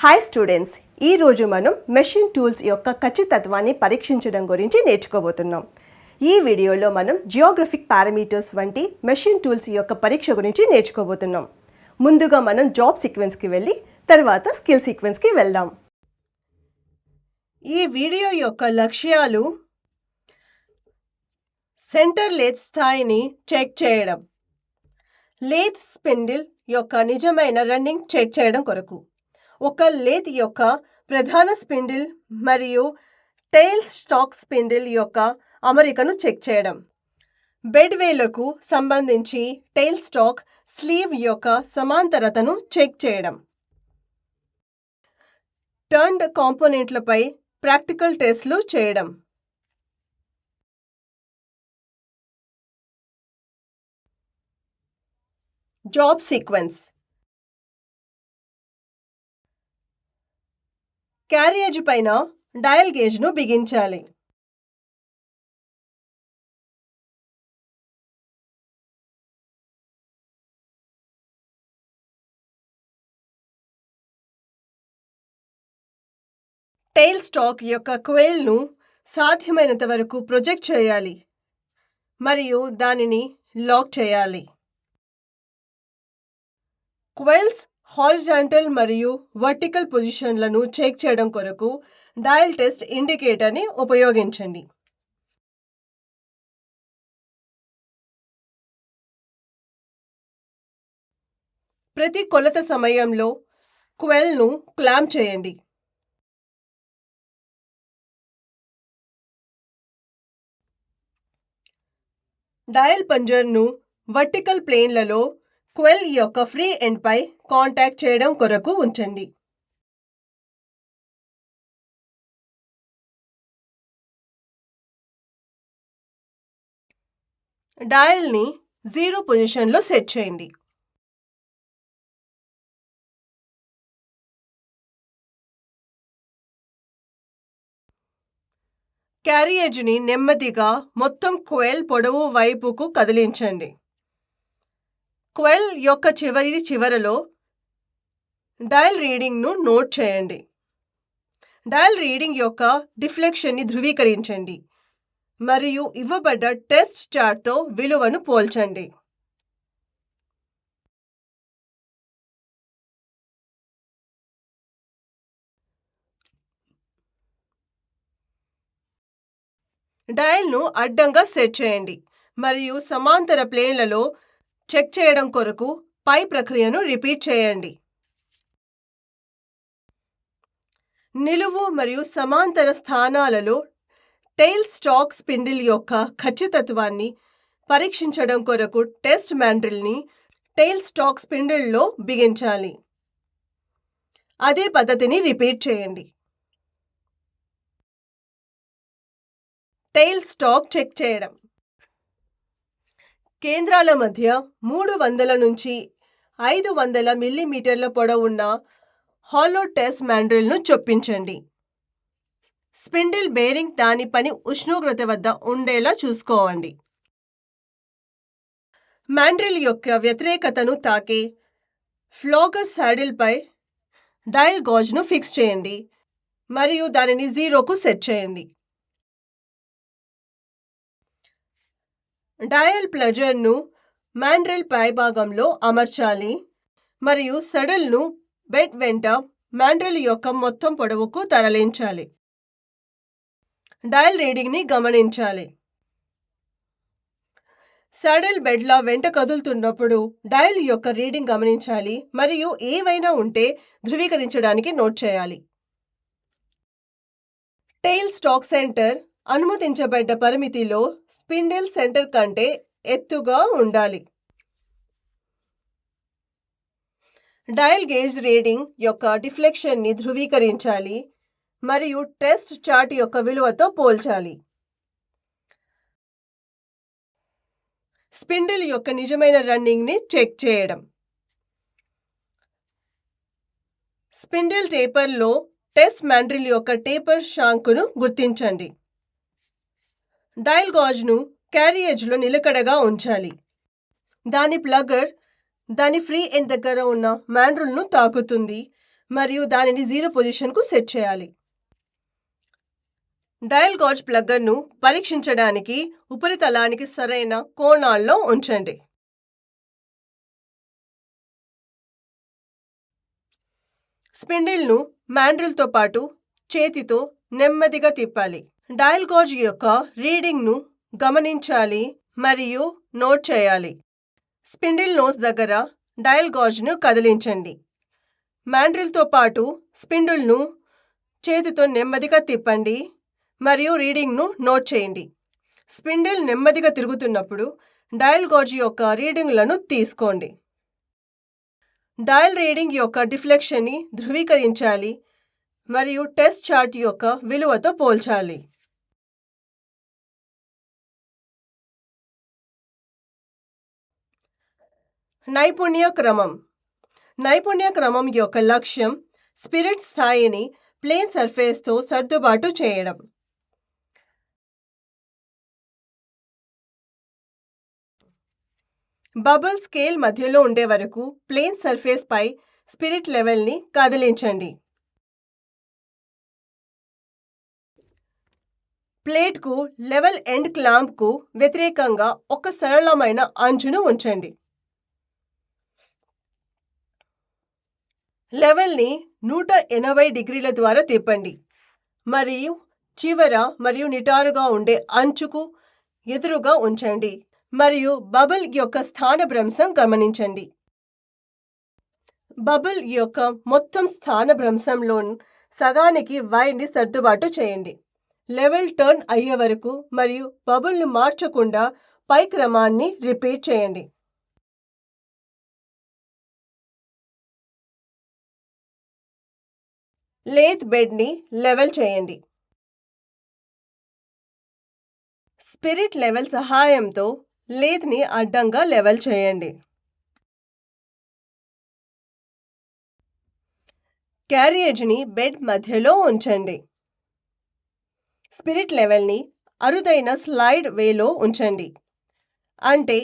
Hi students, ఈరోజు మనం machine tools యొక్క ఖచ్చితత్వాన్ని పరీక్షించడం గురించి నేర్చుకోబోతున్నాం. ఈ వీడియోలో మనం జియోగ్రఫిక్ పారామీటర్స్ వంటి మెషిన్ టూల్స్ యొక్క పరీక్ష గురించి నేర్చుకోబోతున్నాం. ముందుగా మనం జాబ్ సీక్వెన్స్కి వెళ్ళి తర్వాత స్కిల్ సీక్వెన్స్కి వెళ్దాం. ఈ వీడియో యొక్క లక్ష్యాలు సెంటర్ లేత్ స్థాయిని చెక్ చేయడం, లేత్ స్పిన్డిల్ యొక్క నిజమైన రన్నింగ్ చెక్ చేయడం కొరకు, ఒక లేత్ యొక్క ప్రధాన స్పిన్డిల్ మరియు టెయిల్ స్టాక్ స్పిన్డిల్ యొక్క అమరికను చెక్ చేయడం, బెడ్ వేలకు సంబంధించి టెయిల్ స్టాక్ స్లీవ్ యొక్క సమాంతరతను చెక్ చేయడం, టర్న్డ్ కాంపోనెంట్లపై ప్రాక్టికల్ టెస్ట్లు చేయడం. Job sequence. క్యారియజ్ పైన డయల్ గేజ్ను బిగించాలి. టెయిల్ స్టాక్ యొక్క క్వెయిల్ను సాధ్యమైనంత వరకు ప్రొజెక్ట్ చేయాలి మరియు దానిని లాక్ చేయాలి. క్వెయిల్స్ హారిజాంటల్ మరియు వర్టికల్ పొజిషన్లను చెక్ చేయడం కొరకు డయల్ టెస్ట్ ఇండికేటర్ని ఉపయోగించండి. ప్రతి కొలత సమయంలో క్వెయిల్ను క్లాంప్ చేయండి. డయల్ పంజర్ను వర్టికల్ ప్లేన్లలో క్వెయిల్ యొక్క ఫ్రీ ఎండ్పై కాంటాక్ట్ చేయడం కొరకు ఉంచండి. డయల్ని 0 పొజిషన్లో సెట్ చేయండి. క్యారియజ్ని నెమ్మదిగా మొత్తం క్వెయిల్ పొడవు వైపుకు కదిలించండి. క్వెయిల్ యొక్క చివరలో డయల్ రీడింగ్ను నోట్ చేయండి. డయల్ రీడింగ్ యొక్క డిఫ్లెక్షన్ని ధృవీకరించండి మరియు ఇవ్వబడ్డ టెస్ట్ చార్ట్తో విలువను పోల్చండి. డయల్ను అడ్డంగా సెట్ చేయండి మరియు సమాంతర ప్లేన్లలో చెక్ చేయడం కొరకు పై ప్రక్రియను రిపీట్ చేయండి. నిలువు మరియు సమాంతర స్థానాలలో టెయిల్ స్టాక్ స్పిన్డిల్ యొక్క ఖచ్చితత్వాన్ని పరీక్షించడం కొరకు టెస్ట్ మ్యాండ్రిల్ని టెయిల్ స్టాక్ స్పిన్డిల్లో బిగించాలి. అదే పద్ధతిని రిపీట్ చేయండి. టెయిల్ స్టాక్ చెక్ చేయడం. కేంద్రాల మధ్య 300 నుంచి 500 మిల్లీమీటర్ల పొడవున్న హాలో టెస్ట్ మ్యాండ్రిల్ను చొప్పించండి. స్పిన్డిల్ బేరింగ్ దాని పని ఉష్ణోగ్రత వద్ద ఉండేలా చూసుకోండి. మ్యాండ్రిల్ యొక్క వ్యతిరేకతను తాకే ఫ్లాగర్ శాడిల్పై డయల్ గాజ్ను ఫిక్స్ చేయండి మరియు దానిని 0కు సెట్ చేయండి. డయల్ ప్లజర్ను మ్యాండ్రిల్ పైభాగంలో అమర్చాలి మరియు సడల్ను బెడ్ వెంట మ్యాండ్రిల్ యొక్క మొత్తం పొడవుకు తరలించాలి. డయల్ రీడింగ్ని గమనించాలి. సడల్ బెడ్ల వెంట కదులుతున్నప్పుడు డయల్ యొక్క రీడింగ్ గమనించాలి మరియు ఏవైనా ఉంటే ధృవీకరించడానికి నోట్ చేయాలి. టెయిల్ స్టాక్ సెంటర్ అనుమతించబడ్డ పరిమితిలో స్పిన్డిల్ సెంటర్ కంటే ఎత్తుగా ఉండాలి. డయల్ గేజ్ రీడింగ్ యొక్క డిఫ్లెక్షన్ని ధృవీకరించాలి మరియు టెస్ట్ చార్ట్ యొక్క విలువతో పోల్చాలి. స్పిన్డిల్ యొక్క నిజమైన రన్నింగ్ని చెక్ చేయడం. స్పిన్డిల్ టేపర్లో టెస్ట్ మ్యాండ్రిల్ యొక్క టేపర్ షాంకును గుర్తించండి. డయల్ గాజ్ను క్యారియజ్లో నిలకడగా ఉంచాలి. దాని ప్లగర్ దాని ఫ్రీ ఎండ్ దగ్గర ఉన్న మ్యాండ్రిల్ను తాకుతుంది మరియు దానిని 0 పొజిషన్కు సెట్ చేయాలి. డయల్ గాజ్ ప్లగ్గర్ను పరీక్షించడానికి ఉపరితలానికి సరైన కోణాల్లో ఉంచండి. స్పిండిల్ను మ్యాండ్రిల్తో పాటు చేతితో నెమ్మదిగా తిప్పాలి. డయల్ గాజ్ యొక్క రీడింగ్ను గమనించాలి మరియు నోట్ చేయాలి. స్పిండిల్ నోస్ దగ్గర డయల్ గాజ్ను కదిలించండి. మ్యాండ్రిల్తో పాటు స్పిండిల్ను చేతితో నెమ్మదిగా తిప్పండి మరియు రీడింగ్ను నోట్ చేయండి. స్పిండిల్ నెమ్మదిగా తిరుగుతున్నప్పుడు డయల్ గాజ్ యొక్క రీడింగ్లను తీసుకోండి. డయల్ రీడింగ్ యొక్క డిఫ్లెక్షన్ని ధృవీకరించాలి మరియు టెస్ట్ చార్ట్ యొక్క విలువతో పోల్చాలి. నైపుణ్య క్రమం యొక్క లక్ష్యం స్పిరిట్ స్థాయిని ప్లేన్ సర్ఫేస్తో సర్దుబాటు చేయడం. బబుల్ స్కేల్ మధ్యలో ఉండే వరకు ప్లేన్ సర్ఫేస్ పై స్పిరిట్ లెవెల్ని కదిలించండి. ప్లేట్కు లెవెల్ ఎండ్ క్లాంప్కు వ్యతిరేకంగా ఒక సరళమైన అంచును ఉంచండి. లెవెల్ని 180 డిగ్రీల ద్వారా తిప్పండి మరియు చివర మరియు నిటారుగా ఉండే అంచుకు ఎదురుగా ఉంచండి మరియు బబుల్ యొక్క స్థానభ్రంశం గమనించండి. బబుల్ యొక్క మొత్తం స్థానభ్రంశంలో సగానికి వైర్ని సర్దుబాటు చేయండి. లెవెల్ టర్న్ అయ్యే వరకు మరియు బబుల్ను మార్చకుండా పై క్రమాన్ని రిపీట్ చేయండి. లేత్ బెడ్ని లెవెల్ చేయండి. స్పిరిట్ లెవెల్ సహాయంతో లేత్ని అడ్డంగా లెవెల్ చేయండి. క్యారియేజ్ని బెడ్ మధ్యలో ఉంచండి. స్పిరిట్ లెవెల్ని అరుదైన స్లైడ్ వేలో ఉంచండి. అంటే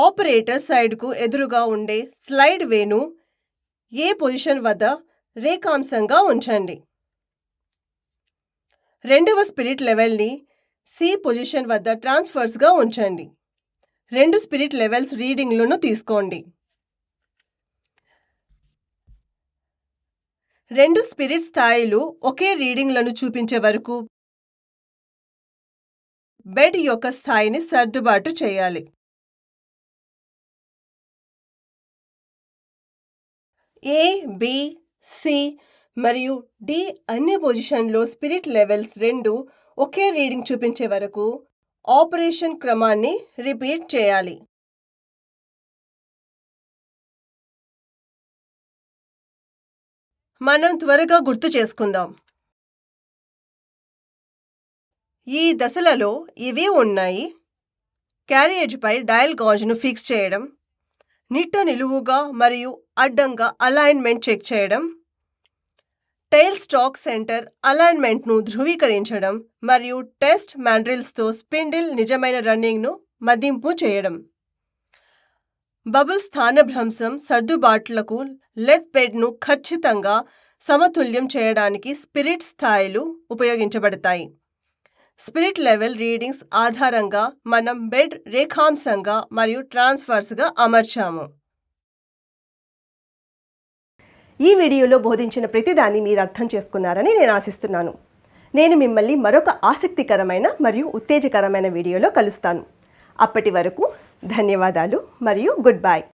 ఆపరేటర్ సైడ్కు ఎదురుగా ఉండే స్లైడ్ వేను ఏ పొజిషన్ వద్ద రేఖాంశంగా ఉంచండి. రెండవ స్పిరిట్ లెవెల్ని సి పొజిషన్ వద్ద ట్రాన్స్ఫర్స్గా ఉంచండి. 2 స్పిరిట్ లెవెల్స్ రీడింగ్లను తీసుకోండి. 2 స్పిరిట్ స్థాయిలు ఒకే రీడింగ్లను చూపించే వరకు బెడ్ యొక్క స్థాయిని సర్దుబాటు చేయాలి. ఏ, బి, సి మరియు డి అన్ని పొజిషన్లో స్పిరిట్ లెవెల్స్ 2 ఒకే రీడింగ్ చూపించే వరకు ఆపరేషన్ క్రమాన్ని రిపీట్ చేయాలి. మనం త్వరగా గుర్తు చేసుకుందాం. ఈ దశలలో ఇవి ఉన్నాయి: క్యారియేజ్పై డయల్ గాజ్ను ఫిక్స్ చేయడం, నిట్ట నిలువుగా మరియు అడ్డంగా అలైన్మెంట్ చెక్ చేయడం, టెయిల్ స్టాక్ సెంటర్ అలైన్మెంట్ను ధృవీకరించడం మరియు టెస్ట్ మ్యాండ్రిల్స్తో స్పిండిల్ నిజమైన రన్నింగ్ను మదింపు చేయడం. బబుల్ స్థానభ్రంశం సర్దుబాట్లకు లెత్ బెడ్ను ఖచ్చితంగా సమతుల్యం చేయడానికి స్పిరిట్ స్థాయిలు ఉపయోగించబడతాయి. స్పిరిట్ లెవెల్ రీడింగ్స్ ఆధారంగా మనం బెడ్ రేఖాంశంగా మరియు ట్రాన్స్ఫర్స్గా అమర్చాము. ఈ వీడియోలో బోధించిన ప్రతిదాన్ని మీరు అర్థం చేసుకున్నారని నేను ఆశిస్తున్నాను. నేను మిమ్మల్ని మరొక ఆసక్తికరమైన మరియు ఉత్తేజకరమైన వీడియోలో కలుస్తాను. అప్పటి వరకు ధన్యవాదాలు మరియు గుడ్ బై.